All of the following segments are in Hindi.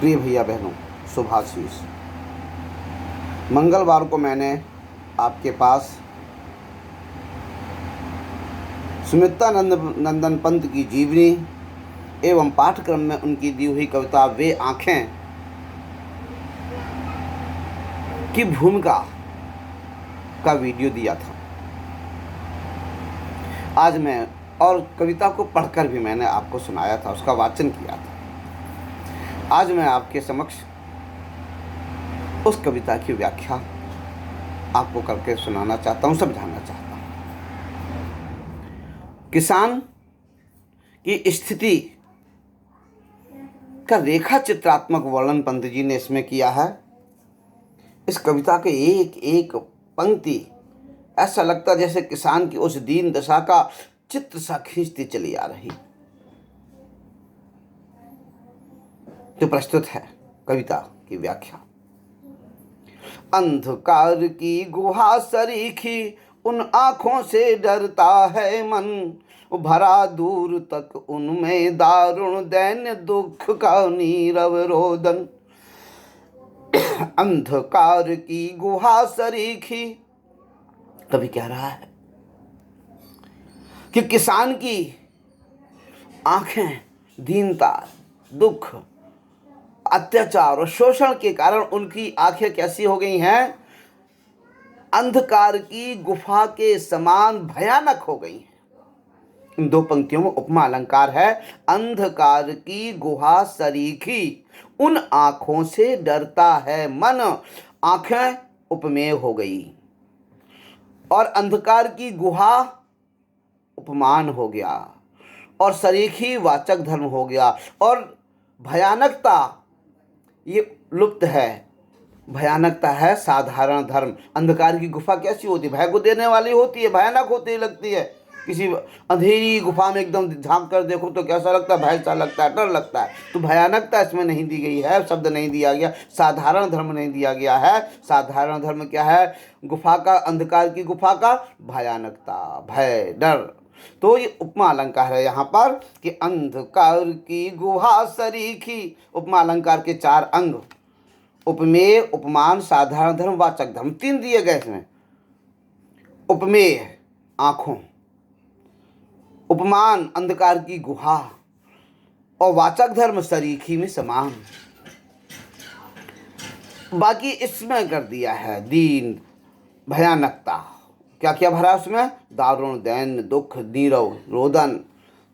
प्रिय भैया बहनों, शुभाशीष। मंगलवार को मैंने आपके पास सुमित्रा नंदन पंत की जीवनी एवं पाठ्यक्रम में उनकी दी हुई कविता वे आँखें की भूमिका का वीडियो दिया था। आज मैं और कविता को पढ़कर भी मैंने आपको सुनाया था, उसका वाचन किया था। आज मैं आपके समक्ष उस कविता की व्याख्या आपको करके सुनाना चाहता हूँ, समझाना चाहता हूँ। किसान की स्थिति का रेखा चित्रात्मक वर्णन पंत जी ने इसमें किया है। इस कविता के एक एक पंक्ति ऐसा लगता जैसे किसान की उस दीन दशा का चित्र सा खींचती चली आ रही। तो प्रस्तुत है कविता की व्याख्या। अंधकार की गुहा सरीखी उन आँखों से डरता है मन, भरा दूर तक उनमें दारुण दैन्य दुख का नीरव रोदन। अंधकार की गुहा सरीखी, कवि कह रहा है कि किसान की आंखें दीनता, दुख, अत्याचार और शोषण के कारण उनकी आंखें कैसी हो गई हैं? अंधकार की गुफा के समान भयानक हो गई हैं। इन दो पंक्तियों में उपमा अलंकार है। अंधकार की गुहा सरीखी उन आंखों से डरता है मन, आंखें उपमेय हो गई और अंधकार की गुहा उपमान हो गया और सरीखी वाचक धर्म हो गया और भयानकता ये लुप्त है। भयानकता है साधारण धर्म। अंधकार की गुफा कैसी होती है? भय को देने वाली होती है, भयानक होती लगती है। किसी अंधेरी गुफा में एकदम झांक कर देखो तो कैसा लगता है? भय सा लगता है, डर लगता है। तो भयानकता इसमें नहीं दी गई है, शब्द नहीं दिया गया, साधारण धर्म नहीं दिया गया है। साधारण धर्म क्या है? गुफा का, अंधकार की गुफा का भयानकता, भय, डर। तो ये उपमा अलंकार है यहाँ पर कि अंधकार की गुहा सरीखी। उपमा अलंकार के 4 अंग, उपमेय, उपमान, साधारण धर्म, वाचक धर्म, 3 दिए गए इसमें। उपमेय आंखों, उपमान अंधकार की गुहा और वाचक धर्म सरीखी में समान। बाकी इसमें कर दिया है दीन, भयानकता। क्या क्या भरा उसमें? दारुण, दैन्य, दुख, नीरव, रोदन।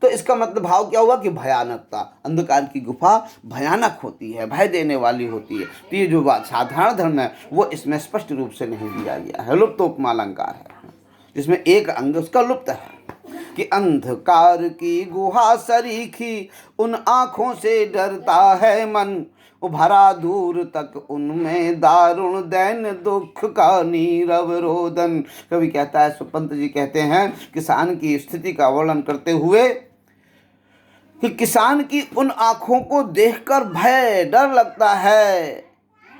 तो इसका मतलब भाव क्या हुआ कि भयानकता। अंधकार की गुफा भयानक होती है, भय देने वाली होती है। तो ये जो साधारण धर्म है वो इसमें स्पष्ट रूप से नहीं दिया गया है, लुप्त उपमा अलंकार है, जिसमें एक अंग उसका लुप्त है कि अंधकार की गुहा सरीखी उन आँखों से डरता है मन, भरा दूर तक उनमें दारुण दैन्य दुख का नीरव रोदन। कवि कहता है, पंत जी कहते हैं किसान की स्थिति का वर्णन करते हुए कि किसान की उन आँखों को देखकर भय, डर लगता है।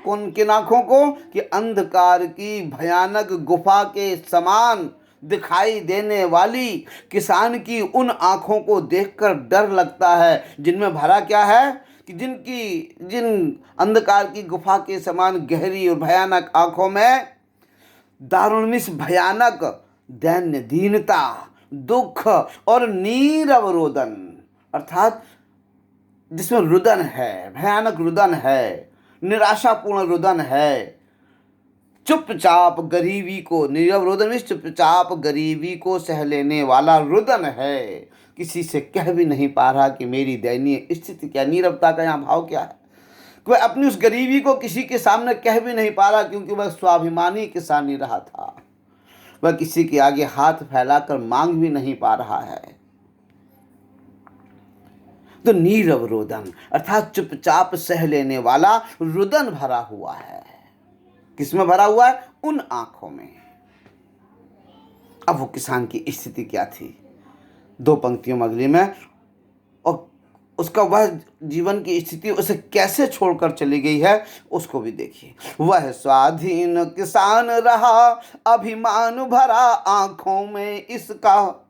किन आँखों को? कि अंधकार की भयानक गुफा के समान दिखाई देने वाली किसान की उन आँखों को देखकर डर लगता है, जिनमें भरा क्या है कि जिन अंधकार की गुफा के समान गहरी और भयानक आँखों में दारुणमिस भयानक दैन्य, दीनता, दुख और नीरव रोदन, अर्थात जिसमें रुदन है, भयानक रुदन है, निराशापूर्ण रुदन है, चुपचाप गरीबी को, नीरव रोदन में चुपचाप गरीबी को सह लेने वाला रुदन है। किसी से कह भी नहीं पा रहा कि मेरी दयनीय स्थिति क्या। नीरवता का यहाँ भाव क्या है? वह अपनी उस गरीबी को किसी के सामने कह भी नहीं पा रहा, क्योंकि वह स्वाभिमानी किसान नहीं रहा था। वह किसी के आगे हाथ फैलाकर मांग भी नहीं पा रहा है। तो नीरव रोदन अर्थात चुपचाप सह लेने वाला रुदन भरा हुआ है। किसमें भरा हुआ है? उन आंखों में। अब वो किसान की स्थिति क्या थी? 2 पंक्तियों में अगली में, और उसका वह जीवन की स्थिति उसे कैसे छोड़कर चली गई है उसको भी देखिए। वह स्वाधीन किसान रहा, अभिमान भरा आंखों में इसका,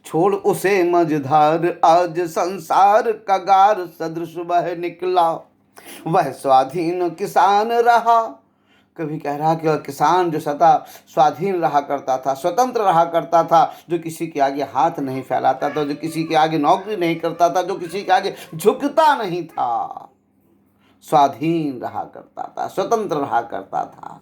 छोड़ उसे मझधार आज संसार कगार सदृश बह निकला। वह स्वाधीन किसान रहा। कभी कह रहा कि वह किसान जो सदा स्वाधीन रहा करता था, स्वतंत्र रहा करता था, जो किसी के आगे हाथ नहीं फैलाता था, जो किसी के आगे नौकरी नहीं करता था, जो किसी के आगे झुकता नहीं था, स्वाधीन रहा करता था, स्वतंत्र रहा करता था,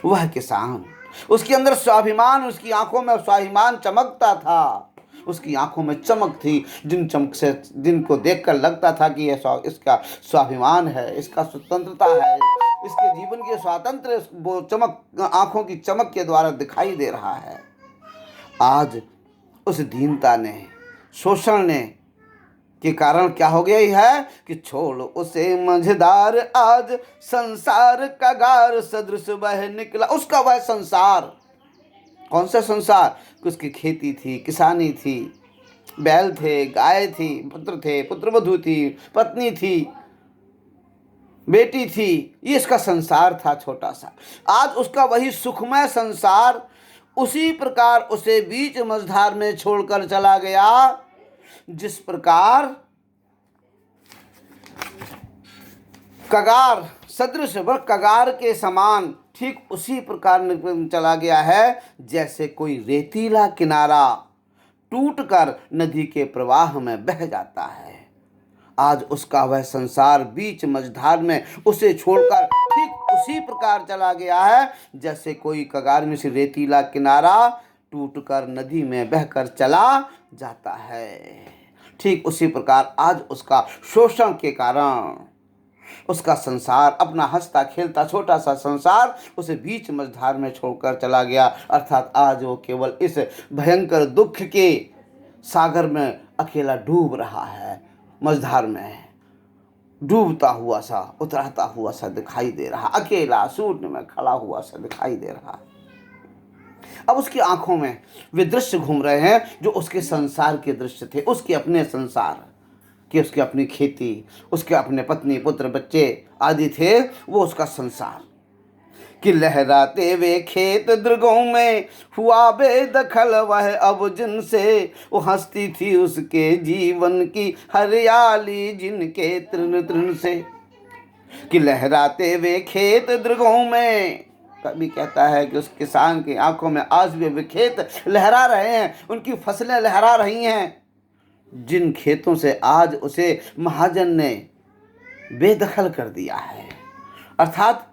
वह किसान। उसके अंदर स्वाभिमान, उसकी आंखों में स्वाभिमान चमकता था। उसकी आंखों में चमक थी, जिन चमक से जिनको देखकर लगता था कि यह इसका स्वाभिमान है, इसका स्वतंत्रता है, इसके जीवन के स्वातंत्र्य वो चमक आंखों की चमक के द्वारा दिखाई दे रहा है। आज उस दीनता ने, शोषण ने के कारण क्या हो गया है कि छोड़ उसे मझधार, आज संसार कगार सदृश वह निकला। उसका वह संसार, कौन सा संसार? उसकी खेती थी, किसानी थी, बैल थे, गाय थी, पुत्र थे, पुत्रवधू थी, पत्नी थी, बेटी थी, ये इसका संसार था छोटा सा। आज उसका वही सुखमय संसार उसी प्रकार उसे बीच मझधार में छोड़कर चला गया। जिस प्रकार कगार सदृश व कगार के समान, ठीक उसी प्रकार चला गया है जैसे कोई रेतीला किनारा टूटकर नदी के प्रवाह में बह जाता है। आज उसका वह संसार बीच मझधार में उसे छोड़कर ठीक उसी प्रकार चला गया है जैसे कोई कगार में से रेतीला किनारा टूटकर नदी में बहकर चला जाता है। ठीक उसी प्रकार आज उसका शोषण के कारण उसका संसार, अपना हंसता खेलता छोटा सा संसार, उसे बीच मझधार में छोड़कर चला गया। अर्थात आज वो केवल इस भयंकर दुख के सागर में अकेला डूब रहा है, मझधार में डूबता हुआ सा, उतराता हुआ सा दिखाई दे रहा, अकेला शून्य में खड़ा हुआ सा दिखाई दे रहा। अब उसकी आंखों में वे दृश्य घूम रहे हैं जो उसके संसार के दृश्य थे, उसके अपने संसार कि उसकी अपनी खेती, उसके अपने पत्नी पुत्र बच्चे आदि थे, वो उसका संसार। कि लहराते वे खेत दृगों में हुआ बेदखल वह अब जिनसे, वो हंसती थी उसके जीवन की हरियाली जिनके तृण तृण से। कि लहराते वे खेत दृगों में, कभी कहता है कि उस किसान की आंखों में आज भी वे खेत लहरा रहे हैं, उनकी फसलें लहरा रही हैं, जिन खेतों से आज उसे महाजन ने बेदखल कर दिया है, अर्थात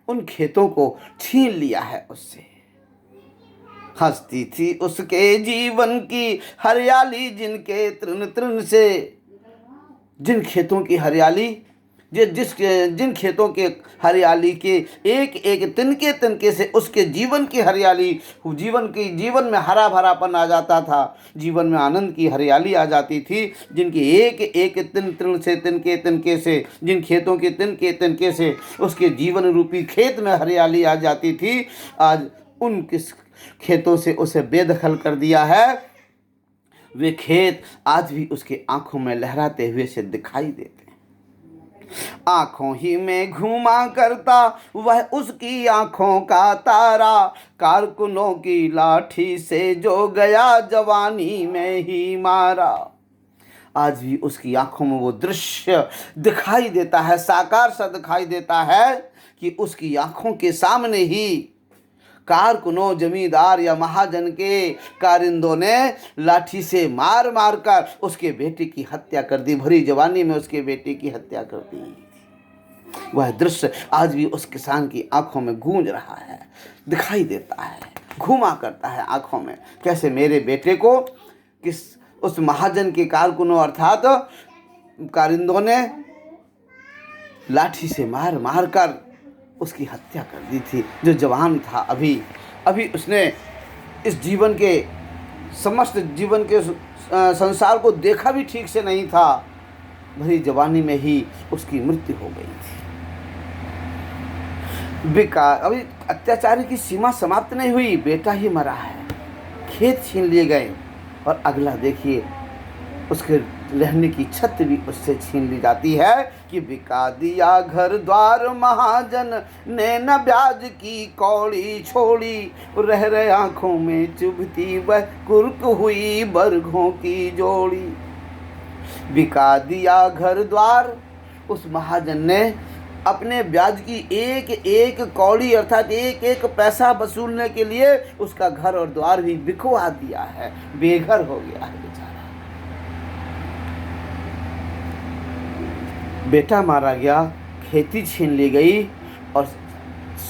उन खेतों को छीन लिया है उससे। हंसती थी उसके जीवन की हरियाली जिनके तृण तृण से, जिन खेतों की हरियाली, जिन खेतों के हरियाली के एक एक तिनके तिनके से उसके जीवन की हरियाली, जीवन में हरा भरापन आ जाता था, जीवन में आनंद की हरियाली आ जाती थी, जिनकी एक एक तिन से तिनके तिनके से, जिन खेतों के तिनके तिनके से उसके जीवन रूपी खेत में हरियाली आ जाती थी, आज उन किस खेतों से उसे बेदखल कर दिया है। वे खेत आज भी उसके आंखों में लहराते हुए से दिखाई देते। आंखों ही में घूमा करता वह उसकी आंखों का तारा, कारकुनों की लाठी से जो गया जवानी में ही मारा। आज भी उसकी आंखों में वो दृश्य दिखाई देता है, साकार सा दिखाई देता है कि उसकी आंखों के सामने ही कारकुनों, जमींदार या महाजन के कारिंदों ने लाठी से मार मार कर उसके बेटे की हत्या कर दी, भरी जवानी में उसके बेटे की हत्या कर दी। वह दृश्य आज भी उस किसान की आंखों में गूंज रहा है, दिखाई देता है, घूमा करता है आंखों में, कैसे मेरे बेटे को किस उस महाजन के कारकुनों अर्थात कारिंदों ने लाठी से मार मार कर उसकी हत्या कर दी थी। जो जवान था, अभी उसने इस जीवन के समस्त जीवन के संसार को देखा भी ठीक से नहीं था, भरी जवानी में ही उसकी मृत्यु हो गई थी। अभी अत्याचार की सीमा समाप्त नहीं हुई, बेटा ही मरा है, खेत छीन लिए गए, और अगला देखिए उसके रहने की छत भी उससे छीन ली जाती है। कि बिका दिया घर द्वार महाजन ने न ब्याज की कौड़ी छोड़ी, रह रहे आंखों में चुभती वह कुर्क हुई बरघों की जोड़ी। बिका दिया घर द्वार, उस महाजन ने अपने ब्याज की एक एक कौड़ी अर्थात एक एक पैसा वसूलने के लिए उसका घर और द्वार भी बिकवा दिया है, बेघर हो गया है बेचारा। बेटा मारा गया, खेती छीन ली गई और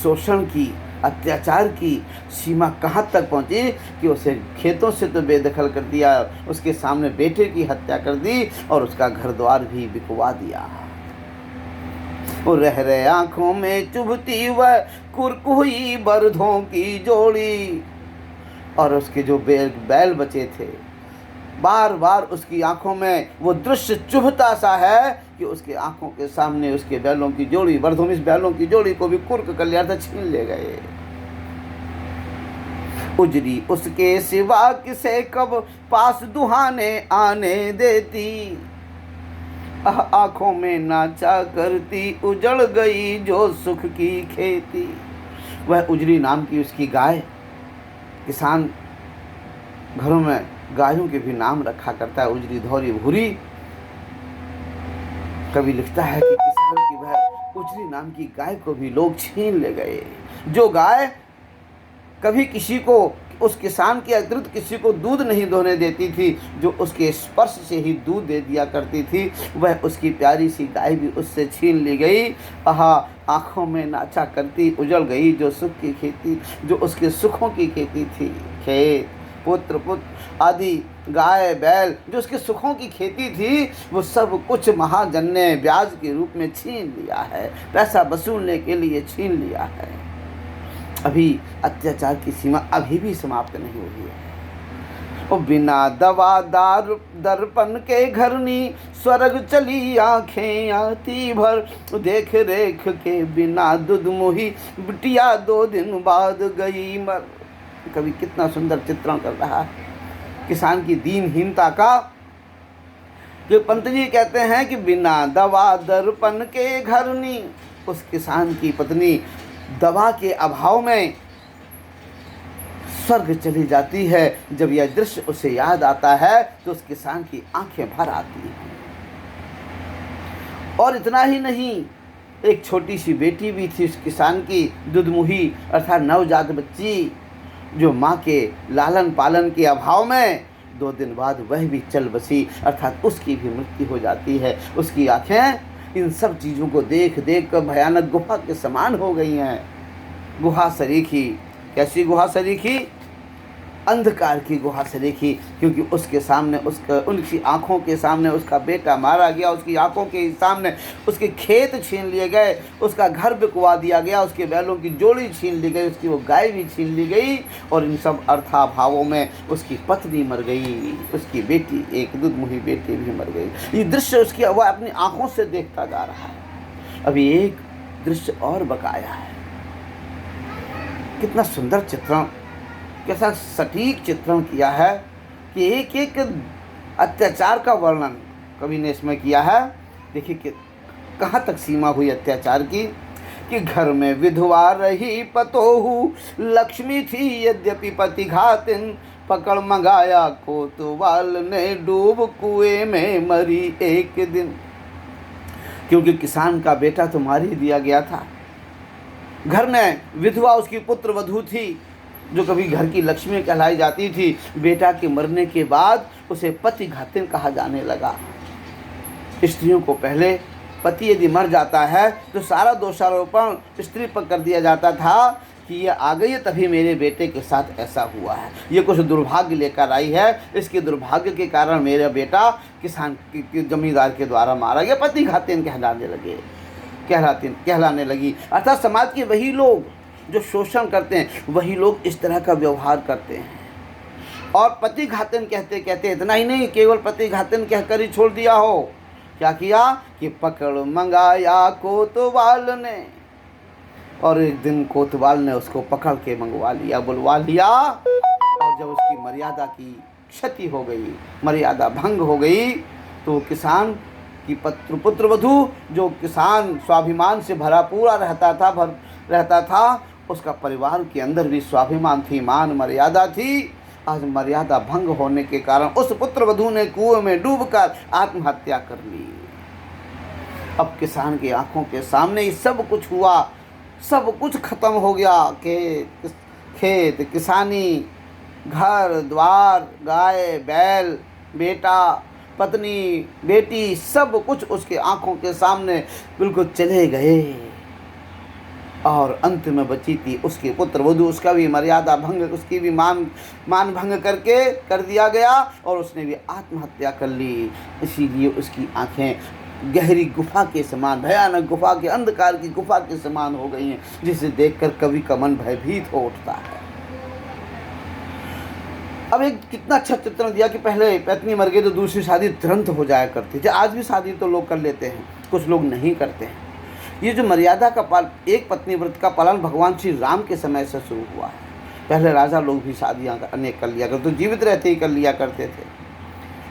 शोषण की, अत्याचार की सीमा कहाँ तक पहुँची कि उसे खेतों से तो बेदखल कर दिया, उसके सामने बेटे की हत्या कर दी और उसका घर द्वार भी बिकवा दिया। वो रह रहे आंखों में चुभती वह कुरकुही बरधों की जोड़ी, और उसके जो बैल बचे थे, बार बार उसकी आंखों में वो दृश्य चुभता सा है कि उसके आंखों के सामने उसके बैलों की जोड़ी, बरधों में इस बैलों की जोड़ी को भी कुर्क कर लिया था, छीन ले गए। उजरी उसके सिवा किसे कब पास दुहाने आने देती, आंखों में नाचा करती उजड़ गई जो सुख की खेती। वह उजरी नाम की उसकी गाय, किसान घरों में गायों के भी नाम रखा करता है, उजरी, धौरी, भूरी। कवि लिखता है कि किसान की वह उजरी नाम की गाय को भी लोग छीन ले गए। जो गाय कभी किसी को, उस किसान के अतिरिक्त किसी को दूध नहीं दोहने देती थी, जो उसके स्पर्श से ही दूध दे दिया करती थी, वह उसकी प्यारी सी गाय भी उससे छीन ली गई। आँखों में नाचा करती उजड़ गई जो सुख की खेती, जो उसके सुखों की खेती थी। खेत, पुत्र आदि, गाय बैल, जो उसके सुखों की खेती थी, वो सब कुछ महाजन ने ब्याज के रूप में छीन लिया है, पैसा वसूलने के लिए छीन लिया है। अभी अत्याचार की सीमा अभी भी समाप्त नहीं हुई है। वो बिना दवा दर्पण के घरनी स्वर्ग चली आंखें आती भर, देख रेख के बिना दूध मुही बिटिया 2 दिन बाद गई मर। कवि कितना सुंदर चित्रण कर रहा है किसान की दीनहीनता का। जो पंत जी कहते हैं कि बिना दवा दर्पण के घरनी, उस किसान की पत्नी दवा के अभाव में स्वर्ग चली जाती है। जब यह दृश्य उसे याद आता है तो उस किसान की आंखें भर आती हैं। और इतना ही नहीं, एक छोटी सी बेटी भी थी उस किसान की, दुधमुही अर्थात नवजात बच्ची, जो माँ के लालन पालन के अभाव में 2 दिन बाद वह भी चल बसी, अर्थात उसकी भी मृत्यु हो जाती है। उसकी आंखें इन सब चीज़ों को देख देख कर भयानक गुफा के समान हो गई हैं। गुहा सरीखी, कैसी गुहा सरीखी? अंधकार की गुहा सरीखी, क्योंकि उसके सामने, उनकी आंखों के सामने उसका बेटा मारा गया, उसकी आंखों के सामने उसके खेत छीन लिए गए, उसका घर बिकवा दिया गया, उसके बैलों की जोड़ी छीन ली गई, उसकी वो गाय भी छीन ली गई, और इन सब अर्थाभावों में उसकी पत्नी मर गई, उसकी बेटी, एक दुधमुही बेटी भी मर गई। ये दृश्य उसकी वह अपनी आंखों से देखता जा रहा है। अभी एक दृश्य और बकाया है। कितना सुंदर चित्रण, कैसा सटीक चित्रण किया है कि एक एक अत्याचार का वर्णन कवि ने इसमें किया है। देखिए कि कहाँ तक सीमा हुई अत्याचार की, कि घर में विधवा रही पतोहू, लक्ष्मी थी यद्यपि पति घातिन, पकड़ मंगाया कोतवाल ने, डूब कुएं में मरी एक दिन। क्योंकि किसान का बेटा तो मार ही दिया गया था। घर में विधवा उसकी पुत्र वधू थी, जो कभी घर की लक्ष्मी कहलाई जाती थी। बेटा के मरने के बाद उसे पति घातिन कहा जाने लगा। स्त्रियों को पहले पति यदि मर जाता है तो सारा दोषारोपण स्त्री पर कर दिया जाता था कि ये आ गई है तभी मेरे बेटे के साथ ऐसा हुआ है, ये कुछ दुर्भाग्य लेकर आई है, इसके दुर्भाग्य के कारण मेरा बेटा किसान के जमींदार के द्वारा मारा गया। पति घातिन कहलाने लगी। अर्थात समाज के वही लोग जो शोषण करते हैं, वही लोग इस तरह का व्यवहार करते हैं। और पति घातिन कहते कहते इतना ही नहीं, केवल पति घातिन कहकर ही छोड़ दिया हो, क्या किया कि पकड़ मंगाया कोतवाल ने, और एक दिन कोतवाल ने उसको पकड़ के मंगवा लिया, बुलवा लिया। और जब उसकी मर्यादा की क्षति हो गई, मर्यादा भंग हो गई, तो किसान की पुत्र वधू, जो किसान स्वाभिमान से भरा पूरा रहता था, उसका परिवार के अंदर भी स्वाभिमान थी, मान मर्यादा थी। आज मर्यादा भंग होने के कारण उस पुत्र वधू ने कुएं में डूबकर आत्महत्या कर ली। अब किसान की आंखों के सामने ही सब कुछ हुआ, सब कुछ खत्म हो गया। खेत, किसानी, घर द्वार, गाय बैल, बेटा पत्नी, बेटी, सब कुछ उसके आंखों के सामने बिल्कुल चले गए। और अंत में बची थी उसके पुत्र वधू, उसका भी मर्यादा भंग, उसकी भी मान भंग करके कर दिया गया और उसने भी आत्महत्या कर ली। इसीलिए उसकी आंखें गहरी गुफा के समान, भयानक गुफा के, अंधकार की गुफा के समान हो गई हैं, जिसे देखकर कवि का मन भयभीत हो उठता है। अब एक कितना अच्छा चित्रण दिया कि पहले पत्नी मर गई तो दूसरी शादी तुरंत हो जाया करती थी। आज भी शादी तो लोग कर लेते हैं, कुछ लोग नहीं करते हैं। ये जो मर्यादा का पालन, एक पत्नी व्रत का पालन भगवान श्री राम के समय से शुरू हुआ है। पहले राजा लोग भी शादियाँ अनेक कर लिया करते, तो जीवित रहते ही कर लिया करते थे।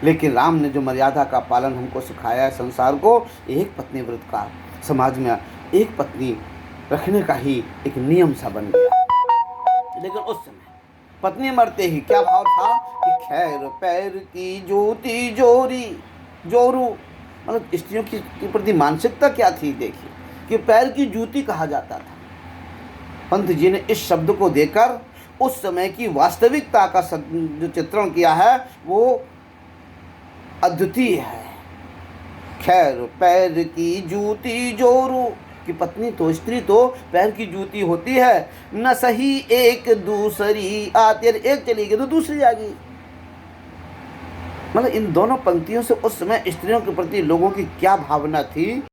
लेकिन राम ने जो मर्यादा का पालन हमको सिखाया है संसार को, एक पत्नी व्रत का, समाज में एक पत्नी रखने का ही एक नियम सा बन गया। लेकिन उस समय पत्नी मरते ही क्या भाव था कि खैर पैर की ज्योति जोरी जोरू, मतलब स्त्रियों की प्रति मानसिकता क्या थी देखिए, कि पैर की जूती कहा जाता था। पंत जी ने इस शब्द को देकर उस समय की वास्तविकता का जो चित्रण किया है वो अद्वितीय है। खैर पैर की जूती जोरू, कि पत्नी तो, स्त्री तो पैर की जूती होती है, न सही एक दूसरी आती, एक चली गई तो दूसरी आ गई। मतलब इन दोनों पंक्तियों से उस समय स्त्रियों के प्रति लोगों की क्या भावना थी।